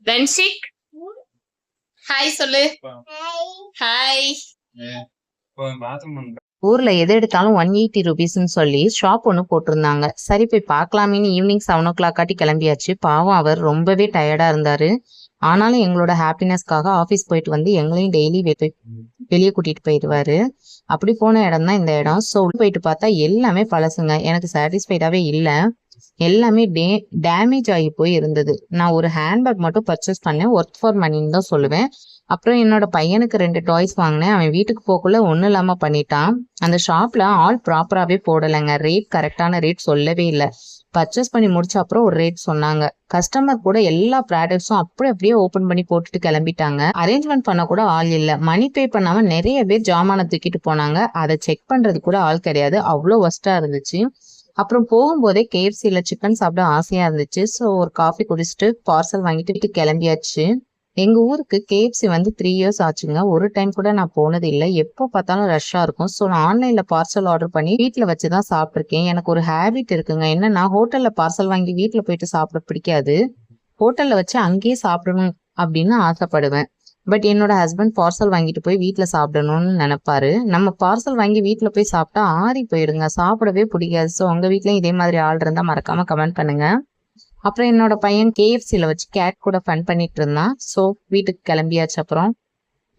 தன்ஷிக் hi சொல்லு. Hi. ஊர்ல எது எடுத்தாலும் 180 rupeesன்னு சொல்லி ஷாப் ஒன்று போட்டிருந்தாங்க. சரி போய் பார்க்கலாமேன்னு ஈவினிங் 7 o'clock ஆட்டி கிளம்பியாச்சு. பாவம் அவர் ரொம்பவே டயர்டா இருந்தாரு. ஆனாலும் எங்களோட ஹாப்பினஸ்க்காக ஆஃபீஸ் போயிட்டு வந்து எங்களையும் டெய்லி வெளியே கூட்டிட்டு போயிடுவாரு. அப்படி போன இடம் தான் இந்த இடம். ஸோ போயிட்டு பார்த்தா எல்லாமே பழசுங்க. எனக்கு சாட்டிஸ்ஃபைடாவே இல்லை. எல்லாமே டேமேஜ் ஆகி போய் இருந்தது. நான் ஒரு ஹேண்ட்பேக் மட்டும் பர்ச்சேஸ் பண்ணேன். ஒர்த் ஃபார் மணின்னு தான் சொல்லுவேன். அப்புறம் என்னோட பையனுக்கு 2 டாய்ஸ் வாங்கினேன். அவன் வீட்டுக்கு போக்குள்ள ஒன்றும் இல்லாமல் பண்ணிட்டான். அந்த ஷாப்ல ஆல் ப்ராப்பராகவே போடலைங்க. ரேட் கரெக்டான ரேட் சொல்லவே இல்லை. பர்ச்சேஸ் பண்ணி முடிச்ச அப்புறம் ஒரு ரேட் சொன்னாங்க. கஸ்டமர் கூட எல்லா ப்ராடக்ட்ஸும் அப்படியே ஓபன் பண்ணி போட்டுட்டு கிளம்பிட்டாங்க. அரேஞ்ச்மெண்ட் பண்ண கூட ஆள் இல்ல. மணி பே பண்ணாம நிறைய பேர் ஜாமான தூக்கிட்டு போனாங்க. அதை செக் பண்றது கூட ஆள் கிடையாது. அவ்வளோ ஒஸ்டா இருந்துச்சு. அப்புறம் போகும்போதே KFCல சிக்கன் சாப்பிட ஆசையா இருந்துச்சு. ஸோ ஒரு காஃபி குடிச்சிட்டு பார்சல் வாங்கிட்டு வீட்டுக்கு கிளம்பியாச்சு. எங்க ஊருக்கு KFC வந்து 3 years ஆச்சுங்க. ஒரு டைம் கூட நான் போனது இல்லை. எப்போ பார்த்தாலும் ரஷ்ஷா இருக்கும். ஸோ நான் ஆன்லைன்ல பார்சல் ஆர்டர் பண்ணி வீட்டில் வச்சுதான் சாப்பிட்ருக்கேன். எனக்கு ஒரு ஹேபிட் இருக்குங்க. என்னன்னா ஹோட்டல்ல பார்சல் வாங்கி வீட்டுல போயிட்டு சாப்பிட பிடிக்காது. ஹோட்டல்ல வச்சு அங்கேயே சாப்பிடணும் அப்படின்னு ஆசைப்படுவேன். பட் என்னோட ஹஸ்பண்ட் பார்சல் வாங்கிட்டு போய் வீட்டில் சாப்பிடணும்னு நினைப்பாரு. நம்ம பார்சல் வாங்கி வீட்டில் போய் சாப்பிட்டா ஆறி போயிடுங்க, சாப்பிடவே பிடிக்காது. ஸோ உங்க வீட்லயும் இதே மாதிரி ஆள் இருந்தா மறக்காம கமெண்ட் பண்ணுங்க. அப்புறம் என்னோட பையன் KFCல வச்சு கேட் கூட ஃபன் பண்ணிட்டு இருந்தான். ஸோ வீட்டுக்கு கிளம்பியாச்சு. அப்புறம்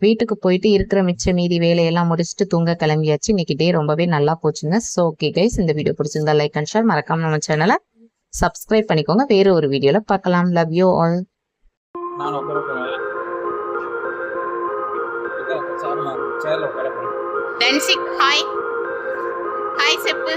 வீட்டுக்கு போயிட்டு இருக்கிற மிச்ச மீதி வேலையெல்லாம் முடிச்சுட்டு தூங்க கிளம்பியாச்சு. இன்னைக்கு டே ரொம்பவே நல்லா போச்சுங்க. ஸோ ஓகே கைஸ், இந்த வீடியோ பிடிச்சிருந்தா லைக் அண்ட் ஷேர், மறக்காம நம்ம சேனலை சப்ஸ்கிரைப் பண்ணிக்கோங்க. வேற ஒரு வீடியோல பார்க்கலாம். Love you all. Dhanshik hi. Hi செப்பு.